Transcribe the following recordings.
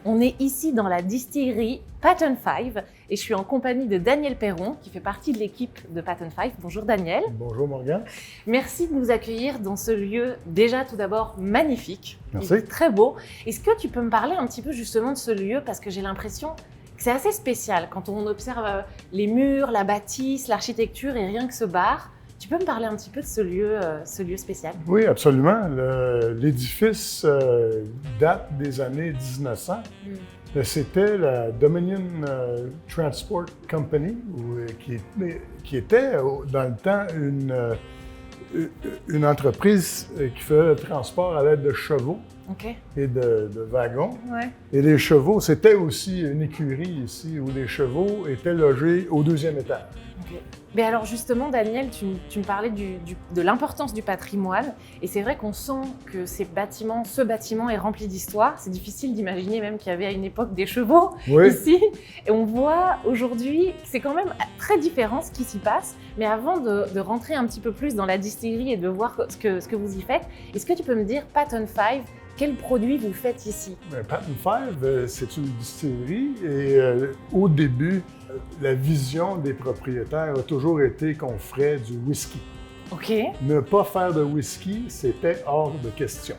On est ici dans la distillerie Pattern 5 et je suis en compagnie de Daniel Perron qui fait partie de l'équipe de Pattern 5. Bonjour Daniel. Bonjour Morgane. Merci de nous accueillir dans ce lieu déjà tout d'abord magnifique. Merci. Très beau. Est-ce que tu peux me parler un petit peu justement de ce lieu parce que j'ai l'impression que c'est assez spécial quand on observe les murs, la bâtisse, l'architecture et rien que ce bar. Tu peux me parler un petit peu de ce lieu spécial? Oui, absolument. L'édifice date des années 1900. C'était la Dominion Transport Company, qui était dans le temps une entreprise qui faisait le transport à l'aide de chevaux et de wagons. Ouais. Et les chevaux, c'était aussi une écurie ici où les chevaux étaient logés au deuxième étage. Okay. Mais alors justement, Daniel, tu me parlais de l'importance du patrimoine et c'est vrai qu'on sent que ce bâtiment est rempli d'histoire. C'est difficile d'imaginer même qu'il y avait à une époque des chevaux ici. Et on voit aujourd'hui que c'est quand même très différent ce qui s'y passe. Mais avant de rentrer un petit peu plus dans la distillerie et de voir ce que vous y faites, est-ce que tu peux me dire, Pattern 5, quels produits vous faites ici? Pattern 5, c'est une distillerie et au début, la vision des propriétaires a toujours été qu'on ferait du whisky. OK. Ne pas faire de whisky, c'était hors de question.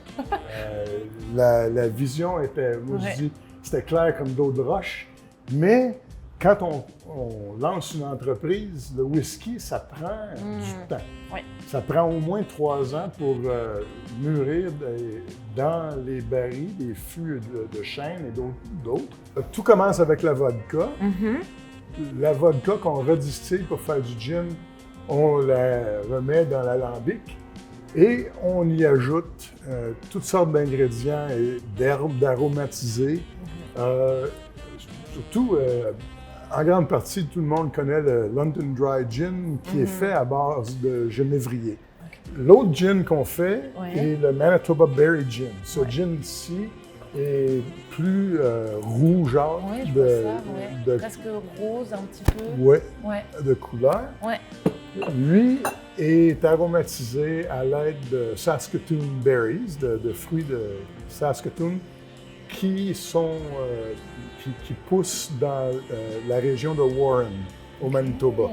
La vision était, moi je dis, c'était clair comme d'eau de roche, mais quand on lance une entreprise, le whisky, ça prend du temps. Oui. Ça prend au moins 3 ans pour mûrir dans les barils, les fûts de chêne et d'autres. Tout commence avec la vodka. La vodka qu'on redistille pour faire du gin, on la remet dans l'alambic et on y ajoute toutes sortes d'ingrédients et d'herbes, d'aromatisés. Surtout, en grande partie, tout le monde connaît le London Dry Gin qui est fait à base de genévrier. L'autre gin qu'on fait est le Manitoba Berry Gin. Ce gin-ci est plus rougeâtre, presque rose un petit peu. Oui, de couleur. Ouais. Lui est aromatisé à l'aide de Saskatoon berries, de fruits de Saskatoon, qui poussent dans la région de Warren, au Manitoba.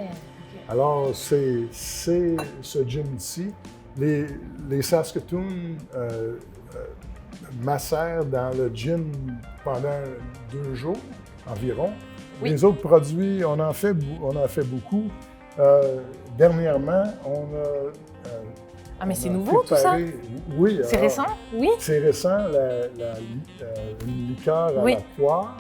Alors, c'est ce gin-ci. Les Saskatoon macèrent dans le gin pendant 2 jours environ. Oui. Les autres produits, on en fait beaucoup. Dernièrement, on a... mais c'est nouveau tout ça? Oui. C'est récent? Oui. C'est récent, une liqueur à la poire,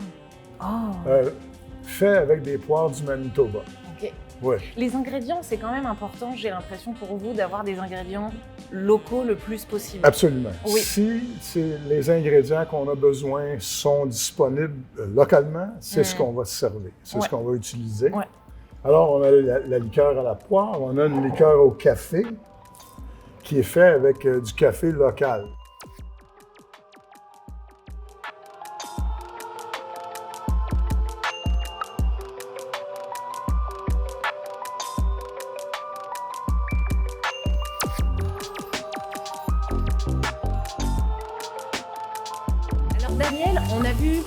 fait avec des poires du Manitoba. OK. Ouais. Les ingrédients, c'est quand même important, j'ai l'impression pour vous, d'avoir des ingrédients locaux le plus possible. Absolument. Oui. Si les ingrédients qu'on a besoin sont disponibles localement, c'est ce qu'on va se servir, c'est ce qu'on va utiliser. Ouais. Alors, on a la liqueur à la poire, on a une liqueur au café qui est fait avec du café local. Alors Daniel, on a vu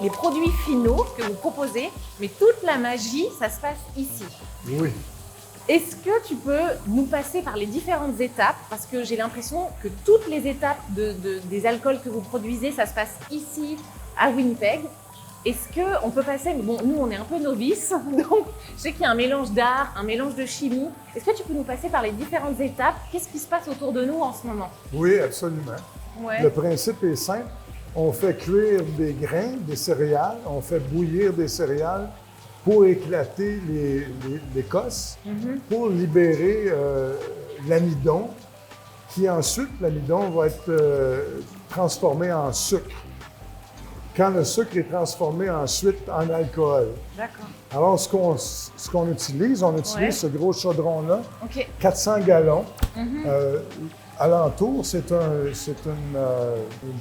les produits finaux que vous proposez, mais toute la magie, ça se passe ici. Oui. Est-ce que tu peux nous passer par les différentes étapes? Parce que j'ai l'impression que toutes les étapes des alcools que vous produisez, ça se passe ici, à Winnipeg. Est-ce qu'on peut passer... Bon, nous, on est un peu novices, donc je sais qu'il y a un mélange d'art, un mélange de chimie. Est-ce que tu peux nous passer par les différentes étapes? Qu'est-ce qui se passe autour de nous en ce moment? Oui, absolument. Le principe est simple. On fait cuire des grains, des céréales, on fait bouillir des céréales pour éclater l'écosse, pour libérer l'amidon, qui ensuite, l'amidon va être transformé en sucre. Quand le sucre est transformé ensuite en alcool. D'accord. Alors, ce qu'on utilise, on utilise ce gros chaudron-là, 400 gallons. Alentour, c'est une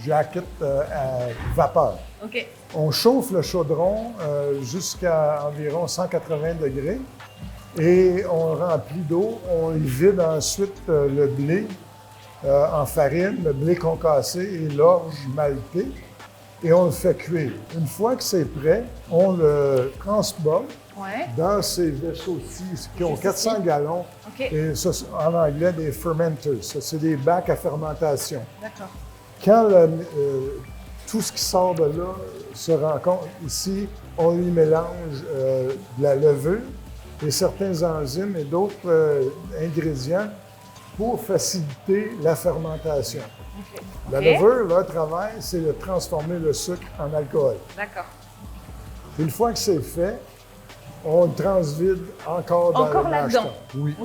jacket à vapeur. OK. On chauffe le chaudron jusqu'à environ 180 degrés et on remplit d'eau. On y vide ensuite le blé en farine, le blé concassé et l'orge maltée. et on le fait cuire. Une fois que c'est prêt, on le transporte dans ces vaisseaux-ci qui ont 400 gallons. Et ça, en anglais, des fermenters. Ça, c'est des bacs à fermentation. D'accord. Quand tout ce qui sort de là se rencontre ici, on y mélange de la levure et certains enzymes et d'autres ingrédients pour faciliter la fermentation. La levure, leur travail, c'est de transformer le sucre en alcool. D'accord. Une fois que c'est fait, on le transvide encore dans le là-dedans? Oui.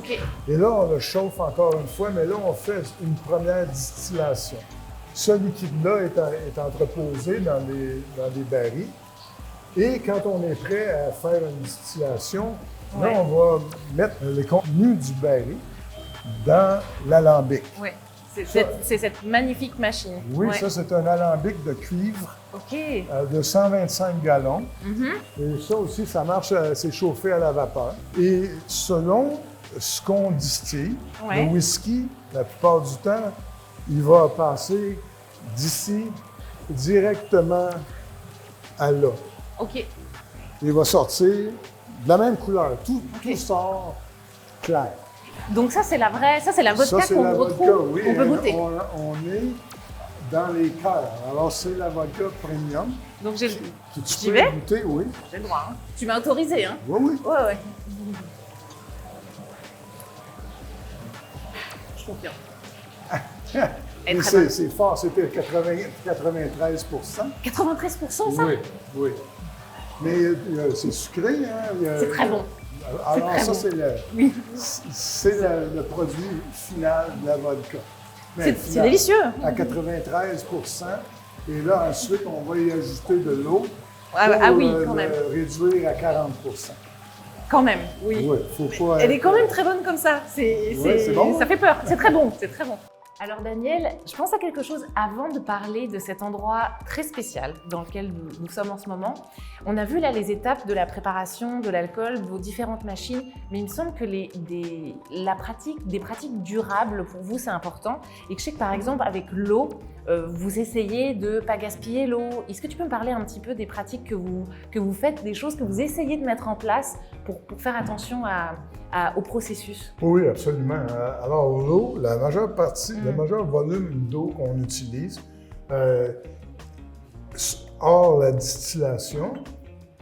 Et là, on le chauffe encore une fois, mais là, on fait une première distillation. Ce liquide-là est entreposé dans des barils. Et quand on est prêt à faire une distillation, là, on va mettre les contenus du baril dans l'alambic. Oui, c'est cette magnifique machine. Oui, ça, c'est un alambic de cuivre de 125 gallons. Et ça aussi, ça marche, c'est chauffé à la vapeur. Et selon ce qu'on distille, le whisky, la plupart du temps, il va passer d'ici directement à là. Il va sortir de la même couleur. Tout sort clair. Donc ça, c'est la vodka qu'on retrouve, oui, on peut goûter. On est dans les cœurs. Alors, c'est la vodka premium. Donc, tu peux goûter, oui. J'ai le droit. Hein. Tu m'as autorisé, hein? Oui. Ouais. Je confirme. C'est fort, c'était 93 93 ça? Oui. Mais c'est sucré, hein? C'est très bon. Alors ça, c'est le produit final de la vodka. C'est délicieux. À 93 et là, ensuite, on va y ajouter de l'eau pour quand même. réduire à 40 Quand même, oui. Faut pas Elle est quand même très bonne comme ça. C'est bon. Ça fait peur. C'est très bon, c'est très bon. Alors Daniel, je pense à quelque chose avant de parler de cet endroit très spécial dans lequel nous sommes en ce moment. On a vu là les étapes de la préparation de l'alcool, vos différentes machines, mais il me semble que des pratiques durables pour vous c'est important et que je sais que par exemple avec l'eau, vous essayez de ne pas gaspiller l'eau. Est-ce que tu peux me parler un petit peu des pratiques que vous faites, des choses que vous essayez de mettre en place pour faire attention au processus? Oui, absolument. Alors l'eau, la majeure partie, le majeur volume d'eau qu'on utilise, hors la distillation,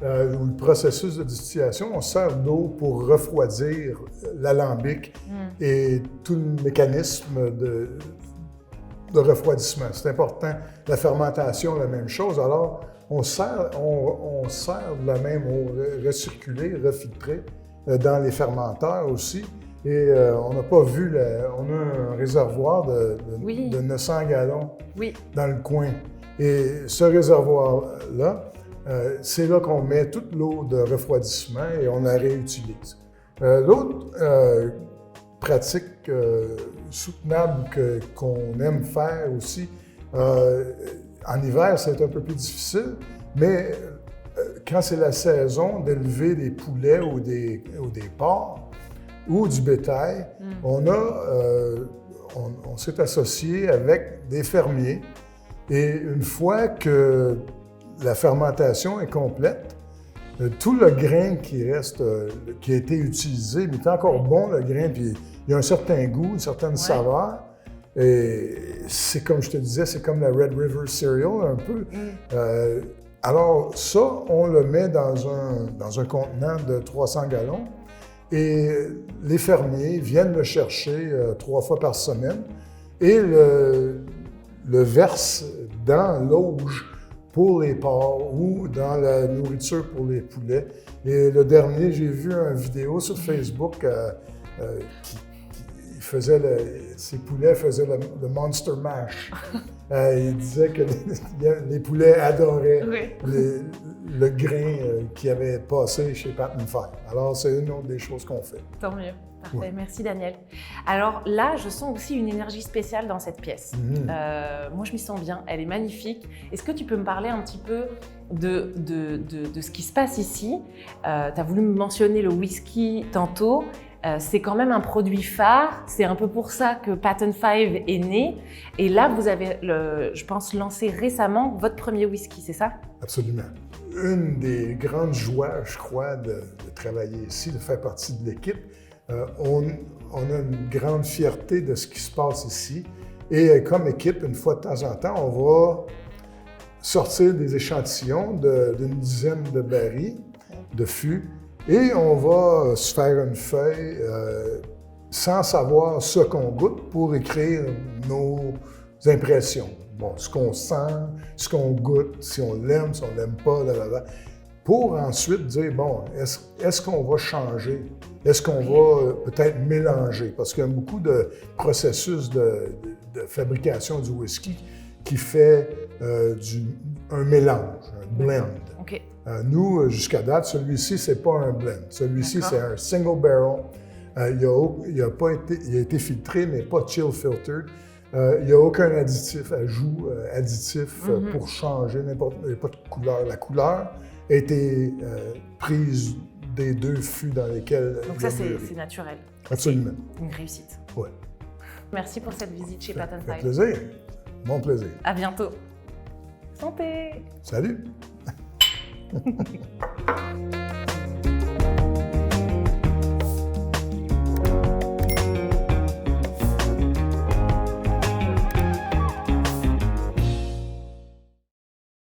ou le processus de distillation, on sert d'eau pour refroidir l'alambic et tout le mécanisme de refroidissement. C'est important. La fermentation, la même chose. Alors, on sert de la même eau recirculée, refiltrée dans les fermenteurs aussi. Et on n'a pas vu, on a un réservoir de 900 gallons dans le coin. Et ce réservoir-là, c'est là qu'on met toute l'eau de refroidissement et on la réutilise. L'autre pratique soutenable qu'on aime faire aussi, en hiver, c'est un peu plus difficile, mais quand c'est la saison d'élever des poulets ou des porcs ou du bétail, on s'est associé avec des fermiers et une fois que la fermentation est complète, tout le grain qui reste, qui a été utilisé, mais est encore bon le grain, puis il y a un certain goût, une certaine saveur. Et c'est comme je te disais, c'est comme la Red River Cereal un peu. Alors ça, on le met dans un contenant de 300 gallons et les fermiers viennent le chercher 3 fois par semaine et le versent dans l'auge pour les porcs ou dans la nourriture pour les poulets. Et le dernier, j'ai vu une vidéo sur Facebook ces poulets faisaient le Monster Mash. Il disait que les poulets adoraient le grain qui avait passé chez Pat and Fire. Alors, c'est une autre des choses qu'on fait. Tant mieux. Parfait, merci Daniel. Alors là, je sens aussi une énergie spéciale dans cette pièce. Moi, je m'y sens bien, elle est magnifique. Est-ce que tu peux me parler un petit peu de ce qui se passe ici? Tu as voulu me mentionner le whisky tantôt. c'est quand même un produit phare. C'est un peu pour ça que Patent 5 est né. Et là, vous avez, je pense, lancé récemment votre premier whisky, c'est ça? Absolument. Une des grandes joies, je crois, de travailler ici, de faire partie de l'équipe, on a une grande fierté de ce qui se passe ici. Et comme équipe, une fois de temps en temps, on va sortir des échantillons d'une dizaine de barils de fûts et on va se faire une feuille sans savoir ce qu'on goûte pour écrire nos impressions. Bon, ce qu'on sent, ce qu'on goûte, si on l'aime, si on l'aime pas, blablabla. Pour ensuite dire, bon, est-ce qu'on va changer? Est-ce qu'on va peut-être mélanger? Parce qu'il y a beaucoup de processus de fabrication du whisky qui fait un mélange, un blend. Okay. Nous, jusqu'à date, celui-ci, c'est pas un blend. Celui-ci, c'est un single barrel. Il a été filtré, mais pas chill filtered. Il n'y a aucun ajout additif pour changer n'importe, il n'y a pas de couleur. La couleur a été prise des deux fûts dans lesquels. Donc ça, c'est naturel. Absolument. Une réussite. Oui. Merci pour cette visite chez Patent 5. Plaisir. Mon plaisir. À bientôt. Santé. Salut.